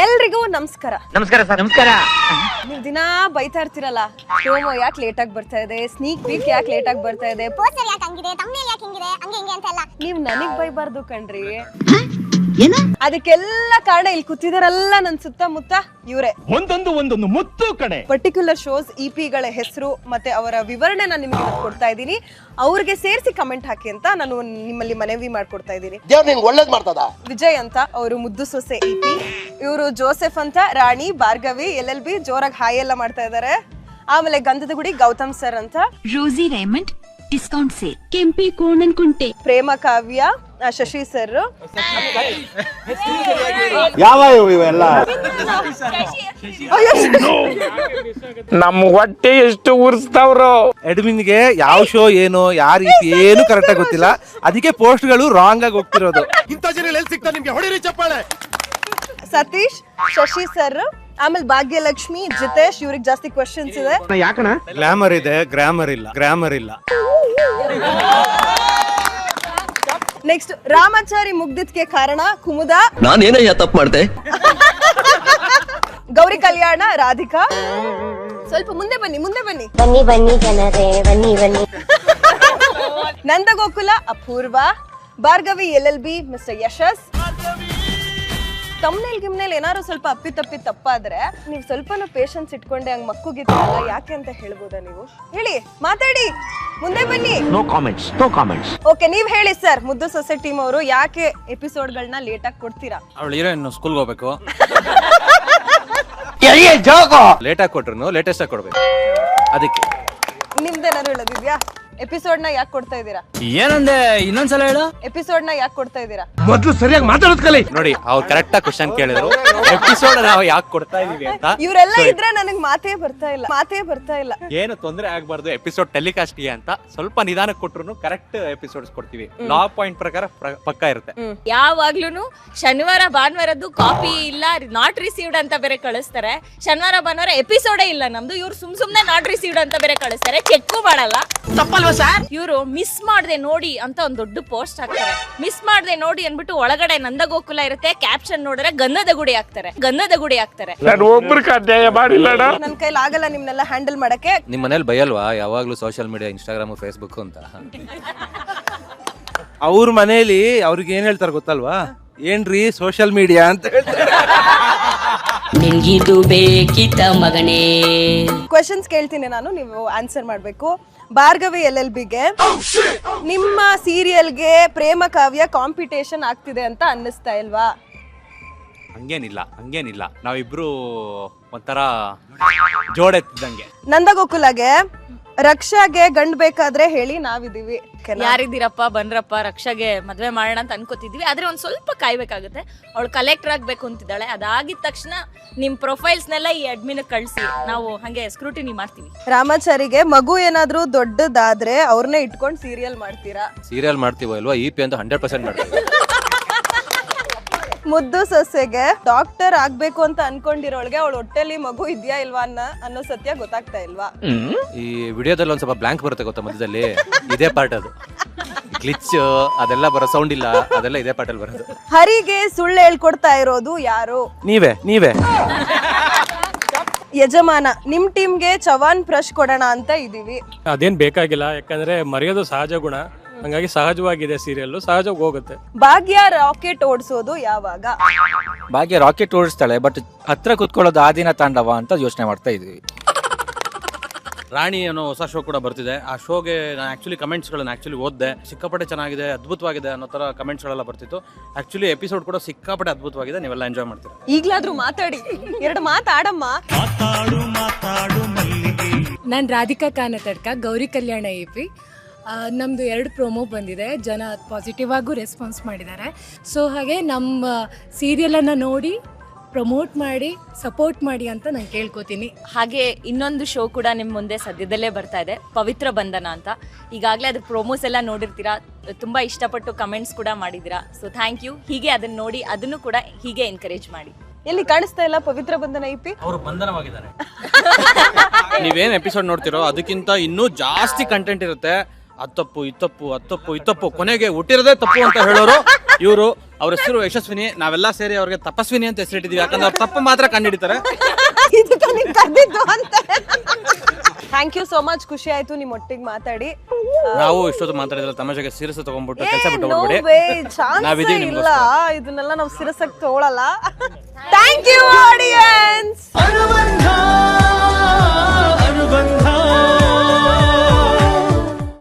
ಎಲ್ರಿಗೂ ನಮಸ್ಕಾರ. ನಮಸ್ಕಾರ ಸರ್. ನಮಸ್ಕಾರ. ನೀವ್ ದಿನಾ ಬೈತಾ ಇರ್ತೀರಲ್ಲ, ಪ್ರೋಮೋ ಯಾಕೆ ಲೇಟ್ ಆಗಿ ಬರ್ತಾ ಇದೆ, ಸ್ನೀಕ್ ಪೀಕ್ ಯಾಕೆ ಲೇಟ್ ಆಗಿ ಬರ್ತಾ ಇದೆ, ಪೋಸ್ಟರ್ ಯಾಕೆ ಹಂಗಿದೆ, ಥಂಬ್ನೇಲ್ ಯಾಕೆ ಹಿಂಗಿದೆ, ಹಂಗೆ ಹಿಂಗೆ ಅಂತ ಎಲ್ಲ ನೀವ್ ನನಗ್ ಬೈಬಾರ್ದು ಕಣ್ರಿ. ಅದಕ್ಕೆಲ್ಲ ಕಾರಣ ಇಲ್ಲಿ ಕೂತಿದಾರಲ್ಲ ನನ್ ಸುತ್ತಮುತ್ತ ಇವ್ರೆ. ಒಂದೊಂದು ಮುತ್ತು ಕಣೆ. ಪರ್ಟಿಕ್ಯುಲರ್ ಶೋಸ್ ಇಪಿಗಳ ಹೆಸರು ಮತ್ತೆ ಅವರ ವಿವರಣೆ ನಾನು ನಿಮಗೆ ಕೊಡ್ತಾ ಇದ್ದೀನಿ. ಅವ್ರಿಗೆ ಸೇರಿಸಿ ಕಮೆಂಟ್ ಹಾಕಿ ಅಂತ ನಾನು ನಿಮ್ಮಲ್ಲಿ ಮನವಿ ಮಾಡ್ಕೊಡ್ತಾ ಇದ್ದೀನಿ. ಒಳ್ಳೇದ್ ಮಾಡ್ತದ. ವಿಜಯ್ ಅಂತ ಅವರು ಮುದ್ದು ಸೊಸೆ ಇಪಿ, ಇವರು ಜೋಸೆಫ್ ಅಂತ ರಾಣಿ, ಭಾರ್ಗವಿ, LLB ಜೋರಾಗಿ ಹಾಯ್ ಎಲ್ಲ ಮಾಡ್ತಾ ಇದಾರೆ. ಆಮೇಲೆ ಗಂಧದ ಗುಡಿ ಗೌತಮ್ ಸರ್ ಅಂತ, ರೋಸಿ ರೇಮಂಡ್ ಡಿಸ್ಕೌಂಟ್ ಸೇಲ್, ಕೆಂಪಿ ಕೋಣನ್ ಕುಂಟೆ, ಪ್ರೇಮ ಕಾವ್ಯ, ಶಶಿ ಸರ್, ಯಾವ ಇವೆಲ್ಲ ನಮ್ ಹೊಟ್ಟೆ ಎಷ್ಟು ಉರ್ಸ್ತಾವ್ರು. ಅಡ್ಮಿನ್ಗೆ ಯಾವ ಶೋ ಏನು ಯಾವ ರೀತಿ ಏನು ಕರೆಕ್ಟ್ ಆಗಿ ಗೊತ್ತಿಲ್ಲ, ಅದಕ್ಕೆ ಪೋಸ್ಟ್ಗಳು ರಾಂಗ್ ಆಗಿ ಹೋಗ್ತಿರೋದು. ಇಂಥ ಜನ ಎಲ್ಲಿ ಸಿಗ್ತಾರೆ ನಿಮ್ಗೆ? ಹೊಡಿರಿ ಚಪ್ಪಾಳೆ. ಸತೀಶ್, ಶಶಿ ಸರ್, ಆಮೇಲೆ ಭಾಗ್ಯಲಕ್ಷ್ಮಿ, ಜಿತೇಶ್, ಇವ್ರಿಗೆ ಜಾಸ್ತಿ ಕ್ವಶನ್ಸ್ ಇದೆ. ಯಾಕಣ? ಗ್ಲಾಮರ್ ಇದೆ, ಗ್ರಾಮರ್ ಇಲ್ಲ. ನೆಕ್ಸ್ಟ್ ರಾಮಾಚಾರಿ ಮುಗ್ದಿದ್ಕೆ ಕಾರಣ ಕುಮುದ, ನಾನೇನಯ್ಯ ತಪ್ಪು ಮಾಡ್ದೆ? ಗೌರಿ ಕಲ್ಯಾಣ, ರಾಧಿಕಾ. ಸ್ವಲ್ಪ ಮುಂದೆ ಬನ್ನಿ ಬನ್ನಿ ಬನ್ನಿ ಜನರೇ ಬನ್ನಿ ಬನ್ನಿ. ನಂದಗೋಕುಲ, ಅಪೂರ್ವ, ಭಾರ್ಗವಿ, LLB, ಮಿಸ್ಟರ್ ಯಶಸ್. ತಮ್ನೇಲ್ ಏನಾದ್ರು ಸ್ವಲ್ಪ ಅಪ್ಪಿ ತಪ್ಪಾದ್ರೆ ನೀವು ಸ್ವಲ್ಪನೂ ಪೇಷನ್ಸ್ ಇಟ್ಕೊಂಡೆ ಹಂಗ್ ಮಕ್ಕುಗಿತ್ತಲ್ಲ, ಯಾಕೆ ಅಂತ ಹೇಳ್ಬೋದಾ ನೀವು? ಹೇಳಿ, ಮಾತಾಡಿ, ಮುಂದೆ ಬನ್ನಿ. No comments. ಓಕೆ, ನೀವ್ ಹೇಳಿ ಸರ್, ಮುದ್ದು ಸೊಸೆ ಟೀಮ್ ಅವರು ಯಾಕೆ ಎಪಿಸೋಡ್ಗಳನ್ನ ಲೇಟ್ ಆಗಿ ಕೊಡ್ತೀರಾ? ಅವಳು ಹೀರೋಯಿನ್ ಸ್ಕೂಲ್ಗೆ ಹೋಗ್ಬೇಕು, ಲೇಟ್ ಆಗಿ ಕೊಟ್ರು ಲೇಟೆಸ್ಟ್ ಆಗಿ ಕೊಡ್ಬೇಕು. ಅದಕ್ಕೆ ನಿಮ್ದೇನಾದ್ರು ಹೇಳೋದಿದ್ಯಾ? ಎಪಿಸೋಡ್ ನ ಯಾಕೆ ಕೊಡ್ತಾ ಇದ್ದೀರಾ? ಏನಂದೆ ಇನ್ನೊಂದ್ಸಲ ಹೇಳು. ಎಪಿಸೋಡ್ ನ ಯಾಕೆ ಕೊಡ್ತಾ ಇದ್ದೀರಾ? ಮೊದ್ಲು ಸರಿಯಾಗಿ ಮಾತಾಡೋದ್ ಕಲಿ. ನೋಡಿ, ಅವ್ರು ಕರೆಕ್ಟ್ ಆಗಿ ಕ್ವಶನ್ ಕೇಳಿದ್ರು, ಎಪಿಸೋಡ್ ನಾವು ಯಾಕೆ ಕೊಡ್ತಾ ಇದೀವಿ ಅಂತ. ಇವರೆಲ್ಲ ಇದ್ರೆ ನನಗ್ ಮಾತೇ ಬರ್ತಾ ಇಲ್ಲ. ಏನು ತೊಂದರೆ ಆಗ್ಬಾರ್ದು ಎಪಿಸೋಡ್ ಟೆಲಿಕಾಸ್ಟ್ ಅಂತ ಸ್ವಲ್ಪ ನಿಧಾನಕ್ಕೆ ಕೊಟ್ರು ಕರೆಕ್ಟ್ ಎಪಿಸೋಡ್ಸ್ ಕೊಡ್ತೀವಿ. ಲಾ ಪಾಯಿಂಟ್ ಪ್ರಕಾರ ಪಕ್ಕ ಇರುತ್ತೆ. ಯಾವಾಗ್ಲೂ ಶನಿವಾರ ಭಾನುವಾರದ್ದು ಕಾಪಿ ಇಲ್ಲ, ನಾಟ್ ರಿಸೀವ್ಡ್ ಅಂತ ಬೇರೆ ಕಳಿಸ್ತಾರೆ. ಶನಿವಾರ ಭಾನುವಾರ ಎಪಿಸೋಡೇ ಇಲ್ಲ ನಮ್ದು, ಇವ್ರು ಸುಮ್ನೆ ನಾಟ್ ರಿಸೀವ್ಡ್ ಅಂತ ಬೇರೆ ಕಳಿಸ್ತಾರೆ, ಚೆಕ್ ಮಾಡಲ್ಲ. ಇವರು ಮಿಸ್ ಮಾಡ್ದೆ ನೋಡಿ ಅಂತ ಒಂದ್ ದೊಡ್ಡ ಪೋಸ್ಟ್ ಹಾಕ್ತಾರೆ. ಮಿಸ್ ಮಾಡ್ದೆ ನೋಡಿ ಅನ್ಬಿಟ್ಟು ಒಳಗಡೆ ನಂದಗೋಕುಲ ಇರುತ್ತೆ, ಕ್ಯಾಪ್ಷನ್ ನೋಡಿದ್ರೆ ಗಂಧದ ಗುಡಿ ಹಾಕ್ತಾರೆ. ನಾನು ಒಬ್ರು ಅನ್ಯಾಯ ಮಾಡಿಲ್ಲ. ನನ್ ಕೈಲಿ ಆಗಲ್ಲ ನಿಮ್ನೆಲ್ಲ ಹ್ಯಾಂಡಲ್ ಮಾಡಕ್ಕೆ. ನಿಮ್ಮ ಮನೇಲಿ ಬಯಲ್ವಾ ಯಾವಾಗ್ಲೂ ಸೋಷಿಯಲ್ ಮೀಡಿಯಾ, ಇನ್ಸ್ಟಾಗ್ರಾಮ್, ಫೇಸ್ಬುಕ್ ಅಂತ? ಅವ್ರ ಮನೇಲಿ ಅವ್ರಿಗೆ ಏನ್ ಹೇಳ್ತಾರೆ ಗೊತ್ತಲ್ವಾ? ಏನ್ರಿ ಸೋಷಿಯಲ್ ಮೀಡಿಯಾ ಅಂತ ಹೇಳ್ತಾರೆ. ನಿನ್ಗಿದು ಬೇಕಿತ್ತ ಮಗನೇ? ಕ್ವೆಶನ್ಸ್ ಕೇಳ್ತೀನಿ ನಾನು, ನೀವು ಆನ್ಸರ್ ಮಾಡ್ಬೇಕು. ಭಾರ್ಗವಿ, LLBಗೆ ನಿಮ್ಮ ಸೀರಿಯಲ್ಗೆ ಪ್ರೇಮ ಕಾವ್ಯ ಕಾಂಪಿಟೇಷನ್ ಆಗ್ತಿದೆ ಅಂತ ಅನ್ನಿಸ್ತಾ ಇಲ್ವಾ? ಹಂಗೇನಿಲ್ಲ, ನಾವಿಬ್ರು ಒಂಥರ ಜೋಡೆತ್ತಿದಂಗೆ. ನಂದಗೋಕುಲಗೆ ರಕ್ಷಾಗೆ ಗಂಡ್ ಬೇಕಾದ್ರೆ ಹೇಳಿ, ನಾವಿದೀವಿ. ಯಾರಿದ್ದೀರಪ್ಪ, ಬನ್ರಪ್ಪ, ರಕ್ಷಾಗೆ ಮದ್ವೆ ಮಾಡೋಣ ಅಂತ ಅನ್ಕೋತಿದ್ವಿ. ಆದ್ರೆ ಒಂದ್ ಸ್ವಲ್ಪ ಕಾಯ್ಬೇಕಾಗುತ್ತೆ. ಅವಳು ಕಲೆಕ್ಟರ್ ಆಗ್ಬೇಕು ಅಂತಿದ್ದಾಳೆ. ಅದಾಗಿದ ತಕ್ಷಣ ನಿಮ್ ಪ್ರೊಫೈಲ್ಸ್ನೆಲ್ಲ ಈ ಅಡ್ಮಿನ್ ಕಳ್ಸಿ, ನಾವು ಹಂಗೆ ಸ್ಕ್ರೂಟಿನಿ ಮಾಡ್ತೀವಿ. ರಾಮಾಚಾರಿಗೆ ಮಗು ಏನಾದ್ರೂ ದೊಡ್ಡದಾದ್ರೆ ಅವ್ರನ್ನೇ ಇಟ್ಕೊಂಡು ಸೀರಿಯಲ್ ಮಾಡ್ತೀರಾ? ಸೀರಿಯಲ್ ಮಾಡ್ತೀವೋ ಇಲ್ವಾ? EP ಅಂತ 100% ಮಾಡ್ತೀವಿ. ಮುದ್ದು ಸೊಸೆಗೆ ಡಾಕ್ಟರ್ ಆಗ್ಬೇಕು ಅಂತ ಅನ್ಕೊಂಡಿರೋಳ್ಗೆ ಅವಳ ಹೊಟ್ಟೆಲಿ ಮಗು ಇದೆಯಾ ಇಲ್ವಾ ಅನ್ನೋ ಸತ್ಯ ಗೊತ್ತಾಗ್ತಾ ಇಲ್ವಾ? ಈ ವಿಡಿಯೋದಲ್ಲಿ ಒಂದ್ ಸ್ವಲ್ಪ ಬ್ಲಾಂಕ್ ಬರುತ್ತೆ ಗೊತ್ತಾ ಮಧ್ಯದಲ್ಲಿ, ಇದೇ ಪಾರ್ಟ್ ಅದು ಗ್ಲಿಚ್ ಅದೆಲ್ಲ ಬರೋ ಸೌಂಡ್ ಇಲ್ಲ, ಅದೆಲ್ಲ ಇದೇ ಪಾರ್ಟ್ ಅಲ್ಲಿ ಬರೋದು. ಹರಿಗೆ ಸುಳ್ಳು ಹೇಳ್ಕೊಡ್ತಾ ಇರೋದು ಯಾರು? ನೀವೇ ಯಜಮಾನ. ನಿಮ್ ಟೀಮ್ಗೆ ಚವಾನ್ ಬ್ರಷ್ ಕೊಡೋಣ ಅಂತ ಇದೀವಿ. ಅದೇನ್ ಬೇಕಾಗಿಲ್ಲ, ಯಾಕಂದ್ರೆ ಮರೆಯೋದು ಸಹಜ ಗುಣ, ಹಂಗಾಗಿ ಸಹಜವಾಗಿದೆ ಸೀರಿಯಲ್, ಸಹಜವಾಗಿ ಹೋಗುತ್ತೆ. ಭಾಗ್ಯ ರಾಕೆಟ್ ಓಡಿಸೋದು ಯಾವಾಗ? ಭಾಗ್ಯ ರಾಕೆಟ್ ಓಡಿಸ್ತಾಳೆ, ಬಟ್ ಹತ್ರ ಕುತ್ಕೊಳ್ಳೋದು ಆ ದಿನ ತಾಂಡವ ಅಂತ ಯೋಚನೆ ಮಾಡ್ತಾ ಇದೀವಿ. ರಾಣಿ ಅನ್ನೋ ಹೊಸ ಶೋ ಕೂಡ ಬರ್ತಿದೆ. ಆ ಶೋಗೆ ನಾನು ಆಕ್ಚುಲಿ ಕಮೆಂಟ್ಸ್ಗಳನ್ನ ಓದಿದೆ. ಸಿಕ್ಕಾಪಟ್ಟೆ ಚೆನ್ನಾಗಿದೆ, ಅದ್ಭುತವಾಗಿದೆ ಅನ್ನೋ ತರ ಕಮೆಂಟ್ಸ್ಗಳೆಲ್ಲ ಬರ್ತಿತ್ತು. ಆಕ್ಚುಲಿ ಎಪಿಸೋಡ್ ಕೂಡ ಸಿಕ್ಕಾಪಟ್ಟೆ ಅದ್ಭುತವಾಗಿದೆ, ನೀವೆಲ್ಲ ಎಂಜಾಯ್ ಮಾಡ್ತೀರಾ. ಈಗ್ಲಾದ್ರೂ ಮಾತಾಡಿ, 2 ಮಾತಾಡಮ್ಮ. ನಾನು ರಾಧಿಕಾ ಕಾನತಡ್ಕ, ಗೌರಿ ಕಲ್ಯಾಣ EP. ನಮ್ಮದು 2 ಪ್ರೋಮೋ ಬಂದಿದೆ, ಜನ ಪಾಸಿಟಿವ್ ಆಗು ರೆಸ್ಪಾನ್ಸ್ ಮಾಡಿದ್ದಾರೆ. ಸೊ ಹಾಗೆ ನಮ್ಮ ಸೀರಿಯಲನ್ನು ನೋಡಿ ಪ್ರಮೋಟ್ ಮಾಡಿ ಸಪೋರ್ಟ್ ಮಾಡಿ ಅಂತ ನಾನು ಕೇಳ್ಕೊತೀನಿ. ಹಾಗೆ ಇನ್ನೊಂದು ಶೋ ಕೂಡ ನಿಮ್ಮ ಮುಂದೆ ಸದ್ಯದಲ್ಲೇ ಬರ್ತಾ ಇದೆ, ಪವಿತ್ರ ಬಂಧನ ಅಂತ. ಈಗಾಗಲೇ ಅದ್ರ ಪ್ರೋಮೋಸ್ ಎಲ್ಲ ನೋಡಿರ್ತೀರಾ, ತುಂಬ ಇಷ್ಟಪಟ್ಟು ಕಮೆಂಟ್ಸ್ ಕೂಡ ಮಾಡಿದ್ದೀರಾ. So thank you. ಹೀಗೆ ಅದನ್ನ ನೋಡಿ ಅದನ್ನು ಕೂಡ ಹೀಗೆ ಎನ್ಕರೇಜ್ ಮಾಡಿ. ಎಲ್ಲಿ ಕಾಣಿಸ್ತಾ ಇಲ್ಲ ಪವಿತ್ರ ಬಂಧನ EP? ಅವರು ಬಂಧನವಾಗಿದ್ದಾರೆ. ನೀವೇನ್ ಎಪಿಸೋಡ್ ನೋಡ್ತಿರೋ ಅದಕ್ಕಿಂತ ಇನ್ನೂ ಜಾಸ್ತಿ ಕಂಟೆಂಟ್ ಇರುತ್ತೆ. ಅತ್ತಪ್ಪು ಇತ್ತಪ್ಪು ಕೊನೆಗೆ ಹುಟ್ಟಿರೋದೇ ತಪ್ಪು ಅಂತ ಹೇಳೋರು ಇವರು ಅವ್ರ ಹೆಸರು ಯಶಸ್ವಿನಿ, ನಾವೆಲ್ಲ ಸೇರಿ ಅವ್ರಿಗೆ ತಪಸ್ವಿನಿ ಅಂತ ಹೆಸರಿಟ್ಟಿದೀವಿ, ಯಾಕಂದ್ರೆ ಅವ್ರು ತಪ್ಪು ಮಾತ್ರ ಕಂಡಿಡಿತಾರೆ. ಇದಕ್ಕೆ ನೀನ್ ಕರೆದಿದ್ದು ಅಂತ. ಥ್ಯಾಂಕ್ ಯು ಸೋ ಮಚ್, ಖುಷಿ ಆಯ್ತು ನಿಮ್ಮ ಒಟ್ಟಿಗೆ ಮಾತಾಡಿ. ನಾವು ಇಷ್ಟೊತ್ತು ಮಾತಾಡಿದ್ರೆ ತಮಾಷೆಗೆ ಸೀರಿಯಸ್ ತಗೊಂಡ್ಬಿಟ್ಟು ಕೆಲಸ ಬಿಟ್ಟು ನೋ ಹೋಗ್ಬಿಡಿ. ವೇ, ಚಾನ್ಸ್ ನಾವಿದೀವಿ ಇಲ್ಲ, ನಿಮ್ಗೋಸ್ಕರ. ಇದನ್ನೆಲ್ಲ ನಾವು ಸೀರಿಯಸ್ ಆಗಿ ತಗೊಳಲ್ಲ. Thank you audience.